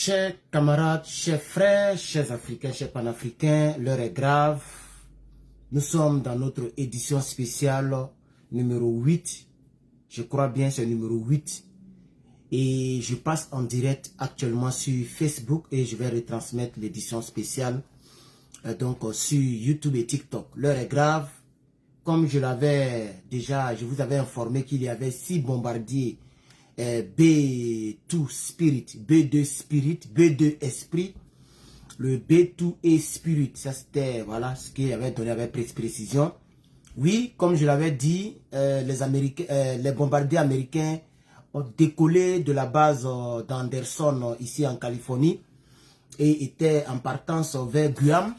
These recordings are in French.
Chers camarades, chers frères, chers Africains, chers Panafricains, l'heure est grave. Nous sommes dans notre édition spéciale numéro 8. Je crois bien c'est numéro 8. Et je passe en direct actuellement sur Facebook et je vais retransmettre l'édition spéciale sur YouTube et TikTok. L'heure est grave. Comme je vous avais informé qu'il y avait 6 bombardiers B2 Spirit, B2 Spirit, B2 Esprit, le B2 et Spirit, ça c'était voilà ce qu'il avait donné avec précision. Oui, comme je l'avais dit, les bombardiers américains ont décollé de la base d'Anderson ici en Californie et étaient en partance vers Guam.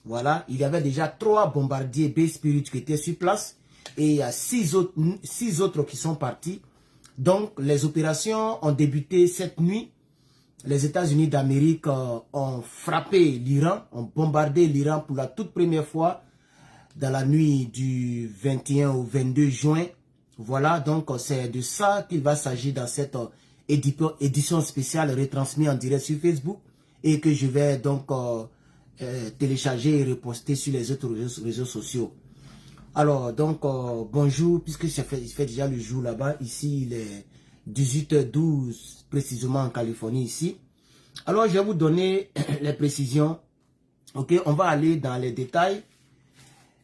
Voilà, il y avait déjà 3 bombardiers B Spirit qui étaient sur place et il y a 6 autres qui sont partis. Donc, les opérations ont débuté cette nuit. Les États-Unis d'Amérique ont frappé l'Iran, ont bombardé l'Iran pour la toute première fois dans la nuit du 21 au 22 juin. Voilà, donc c'est de ça qu'il va s'agir dans cette édition spéciale retransmise en direct sur Facebook et que je vais donc télécharger et reposter sur les autres réseaux sociaux. Alors, donc, bonjour, puisque il fait déjà le jour là-bas. Ici, il est 18h12, précisément en Californie, ici. Alors, je vais vous donner les précisions. Ok, on va aller dans les détails.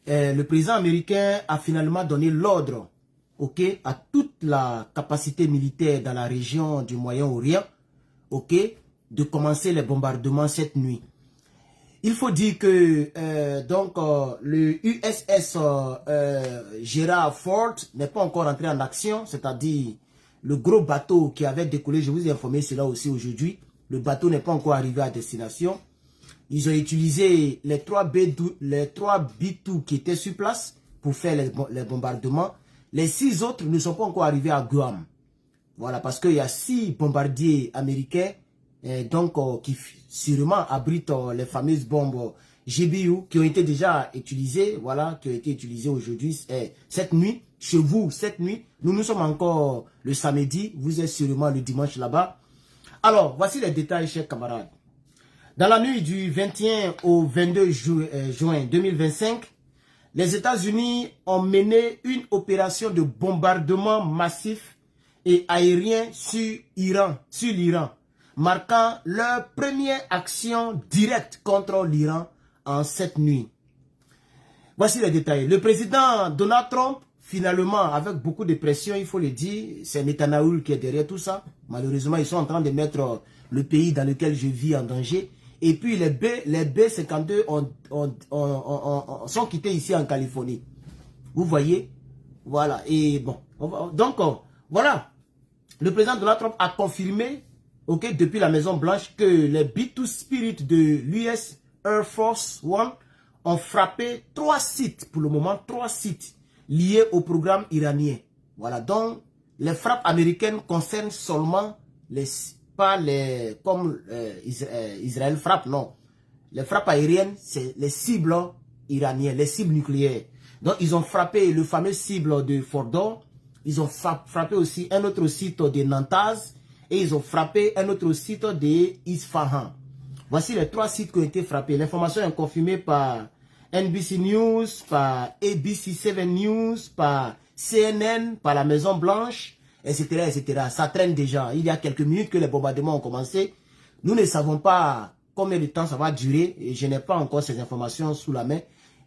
Le président américain a finalement donné l'ordre, ok, à toute la capacité militaire dans la région du Moyen-Orient, ok, de commencer les bombardements cette nuit. Il faut dire que le USS Gerald Ford n'est pas encore entré en action, c'est-à-dire le gros bateau qui avait décollé, je vous ai informé cela aussi aujourd'hui, le bateau n'est pas encore arrivé à destination. Ils ont utilisé les 3 B2 qui étaient sur place pour faire les bombardements. Les 6 autres ne sont pas encore arrivés à Guam. Voilà, parce qu'il y a 6 bombardiers américains qui sûrement abritent les fameuses bombes GBU qui ont été déjà utilisées, voilà, qui ont été utilisées aujourd'hui, cette nuit, chez vous, cette nuit. Nous sommes encore le samedi, vous êtes sûrement le dimanche là-bas. Alors, voici les détails, chers camarades. Dans la nuit du 21 au 22 juin 2025, les États-Unis ont mené une opération de bombardement massif et aérien sur l'Iran, marquant leur première action directe contre l'Iran en cette nuit. Voici les détails. Le président Donald Trump, finalement, avec beaucoup de pression, il faut le dire, c'est Netanyahou qui est derrière tout ça. Malheureusement, ils sont en train de mettre le pays dans lequel je vis en danger. Et puis les B-52 sont quittés ici en Californie. Vous voyez? Voilà. Et bon, voilà. Le président Donald Trump a confirmé, ok, depuis la Maison Blanche, que les B2 Spirit de l'US Air Force One ont frappé 3 sites, pour le moment, 3 sites liés au programme iranien. Voilà, donc les frappes américaines concernent seulement comme Israël frappe, non. Les frappes aériennes, c'est les cibles iraniennes, les cibles nucléaires. Donc, ils ont frappé le fameux cible de Fordo, ils ont frappé aussi un autre site de Nantes, et ils ont frappé un autre site de Isfahan. Voici les 3 sites qui ont été frappés. L'information est confirmée par NBC News, par ABC7 News, par CNN, par la Maison Blanche, etc., etc. Ça traîne déjà. Il y a quelques minutes que les bombardements ont commencé. Nous ne savons pas combien de temps ça va durer. Et je n'ai pas encore ces informations sous la main.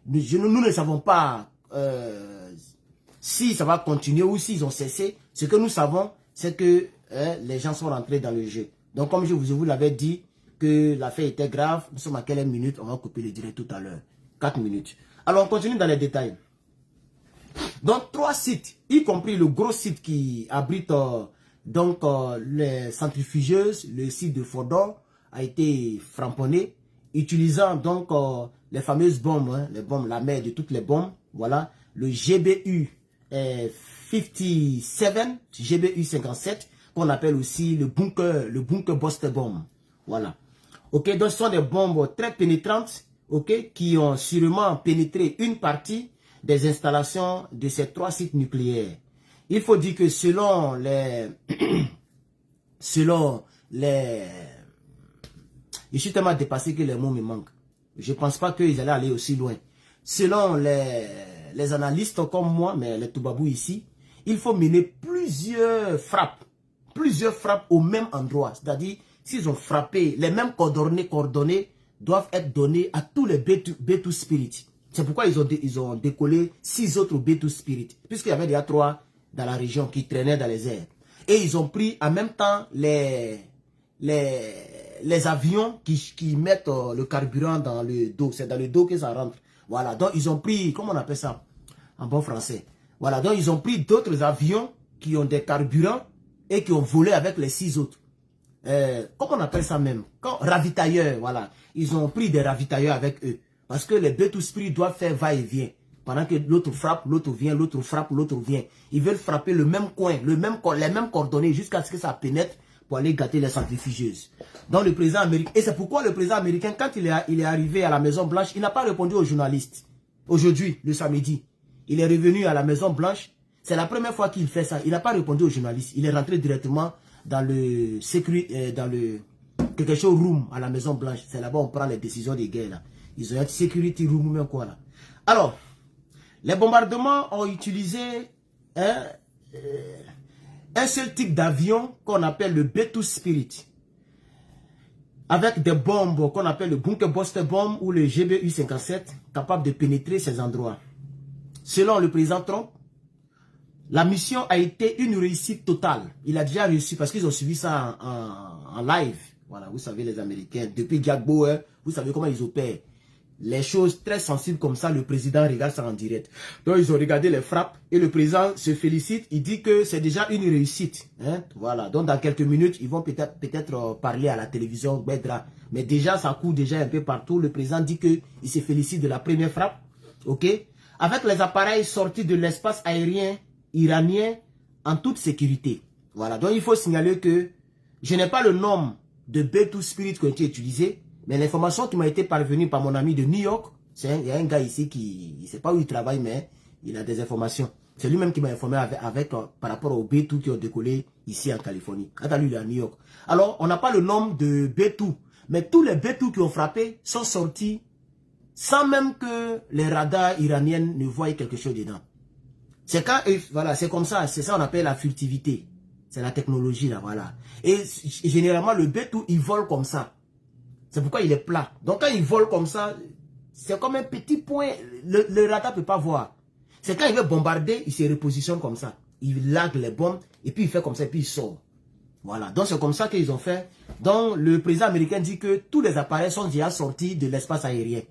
Nous ne savons pas si ça va continuer ou s'ils ont cessé. Ce que nous savons, c'est que les gens sont rentrés dans le jeu. Donc, comme je vous l'avais dit, que l'affaire était grave, nous sommes à quelle minute? On va couper le direct tout à l'heure. 4 minutes. Alors, on continue dans les détails. Donc, 3 sites, y compris le gros site qui abrite les centrifugeuses, le site de Fordo a été framponné, utilisant donc les fameuses bombes, hein, les bombes, la mère de toutes les bombes, voilà, le GBU 57, GBU 57, qu'on appelle aussi le bunker buster bomb, voilà. Ok, donc ce sont des bombes très pénétrantes, ok, qui ont sûrement pénétré une partie des installations de ces 3 sites nucléaires. Il faut dire que selon les Je suis tellement dépassé que les mots me manquent. Je ne pense pas qu'ils allaient aller aussi loin. Selon les analystes comme moi, mais les Toubabou ici, il faut mener plusieurs frappes au même endroit. C'est-à-dire, s'ils ont frappé, les mêmes coordonnées doivent être données à tous les B2 Spirit. C'est pourquoi ils ont décollé 6 autres B2 Spirit, puisqu'il y avait déjà 3 dans la région qui traînaient dans les airs. Et ils ont pris en même temps les avions qui mettent le carburant dans le dos. C'est dans le dos que ça rentre. Voilà, donc ils ont pris, comment on appelle ça en bon français? Voilà, donc ils ont pris d'autres avions qui ont des carburants et qui ont volé avec les 6 autres. Comment on appelle ça même? Ravitailleurs, voilà. Ils ont pris des ravitailleurs avec eux. Parce que les B2 Spirit doivent faire va-et-vient. Pendant que l'autre frappe, l'autre vient, l'autre frappe, l'autre vient. Ils veulent frapper le même coin, les mêmes coordonnées jusqu'à ce que ça pénètre pour aller gâter les centrifugeuses. Donc le président américain, et c'est pourquoi le président américain, quand il est arrivé à la Maison Blanche, il n'a pas répondu aux journalistes. Aujourd'hui, le samedi, il est revenu à la Maison Blanche. C'est la première fois qu'il fait ça. Il n'a pas répondu aux journalistes. Il est rentré directement dans le quelque chose room à la Maison Blanche. C'est là-bas on prend les décisions de guerre là. Ils ont un security room ou même quoi là. Alors, les bombardements ont utilisé un seul type d'avion qu'on appelle le B2 Spirit. Avec des bombes qu'on appelle le Bunker Buster Bomb ou le GBU-57, capable de pénétrer ces endroits. Selon le président Trump, la mission a été une réussite totale. Il a déjà réussi parce qu'ils ont suivi ça en live. Voilà, vous savez les Américains, depuis Gbagbo, vous savez comment ils opèrent. Les choses très sensibles comme ça, le président regarde ça en direct. Donc ils ont regardé les frappes et le président se félicite. Il dit que c'est déjà une réussite. Hein? Voilà, donc dans quelques minutes, ils vont peut-être parler à la télévision, Bedra. Mais déjà, ça court déjà un peu partout. Le président dit qu'il se félicite de la première frappe. Ok? Avec les appareils sortis de l'espace aérien iranien en toute sécurité. Voilà, donc il faut signaler que je n'ai pas le nom de B2 Spirit qui a été utilisé. Mais l'information qui m'a été parvenue par mon ami de New York, il y a un gars ici qui, il ne sait pas où il travaille, mais il a des informations. C'est lui-même qui m'a informé par rapport aux B2 qui ont décollé ici en Californie. Quant à lui, il est à New York. Alors, on n'a pas le nom de B2, mais tous les B2 qui ont frappé sont sortis sans même que les radars iraniens ne voient quelque chose dedans. C'est quand, voilà, c'est comme ça, c'est ça qu'on appelle la furtivité. C'est la technologie là, voilà. Et généralement, le B2, il vole comme ça. C'est pourquoi il est plat. Donc quand il vole comme ça, c'est comme un petit point. Le radar ne peut pas voir. C'est quand il veut bombarder, il se repositionne comme ça. Il largue les bombes et puis il fait comme ça et puis il sort. Voilà. Donc c'est comme ça qu'ils ont fait. Donc le président américain dit que tous les appareils sont déjà sortis de l'espace aérien.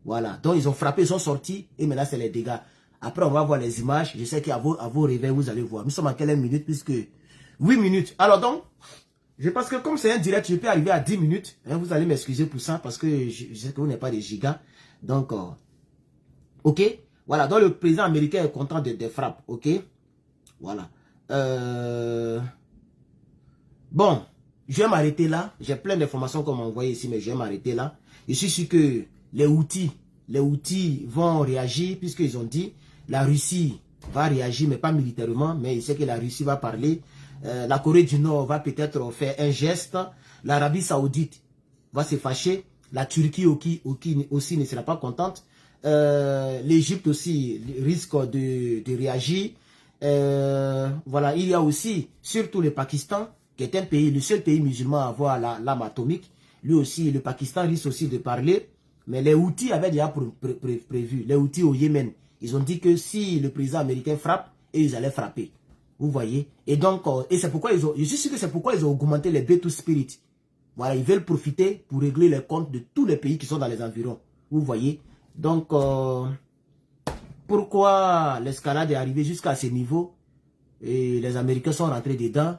Voilà. Donc ils ont frappé, ils sont sortis et maintenant c'est les dégâts. Après on va voir les images. Je sais qu'à vos réveils vous allez voir. Nous sommes à quelle minute puisque 8 minutes. Alors donc, je pense que comme c'est un direct, je peux arriver à 10 minutes. Hein, vous allez m'excuser pour ça parce que je sais que vous n'êtes pas des gigas. Donc, ok. Voilà, donc le président américain est content des frappes. Ok. Voilà. Bon, je vais m'arrêter là. J'ai plein d'informations qu'on m'a envoyées ici, mais je vais m'arrêter là. Je suis sûr que les outils vont réagir puisqu'ils ont dit la Russie va réagir, mais pas militairement. Mais il sait que la Russie va parler. La Corée du Nord va peut-être faire un geste. L'Arabie Saoudite va se fâcher. La Turquie aussi ne sera pas contente. L'Égypte aussi risque de réagir. Voilà, il y a aussi, surtout le Pakistan, qui est un pays, le seul pays musulman à avoir l'arme atomique. Lui aussi, le Pakistan risque aussi de parler. Mais les Houthis avaient déjà prévu. Les Houthis au Yémen, ils ont dit que si le président américain frappe, et ils allaient frapper. Vous voyez? Et donc, c'est pourquoi je suis sûr que c'est pourquoi ils ont augmenté les B2 Spirit. Voilà, ils veulent profiter pour régler les comptes de tous les pays qui sont dans les environs. Vous voyez? Donc, pourquoi l'escalade est arrivée jusqu'à ce niveau et les Américains sont rentrés dedans,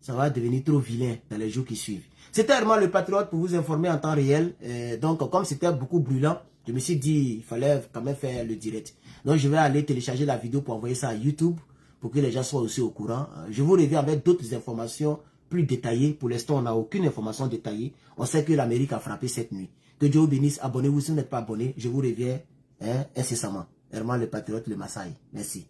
ça va devenir trop vilain dans les jours qui suivent. C'était vraiment le Patriote pour vous informer en temps réel. Donc, comme c'était beaucoup brûlant, je me suis dit il fallait quand même faire le direct. Donc, je vais aller télécharger la vidéo pour envoyer ça à YouTube, pour que les gens soient aussi au courant. Je vous reviens avec d'autres informations plus détaillées. Pour l'instant, on n'a aucune information détaillée. On sait que l'Amérique a frappé cette nuit. Que Dieu vous bénisse. Abonnez-vous si vous n'êtes pas abonné. Je vous reviens incessamment. Herman le Patriote, le Maasai. Merci.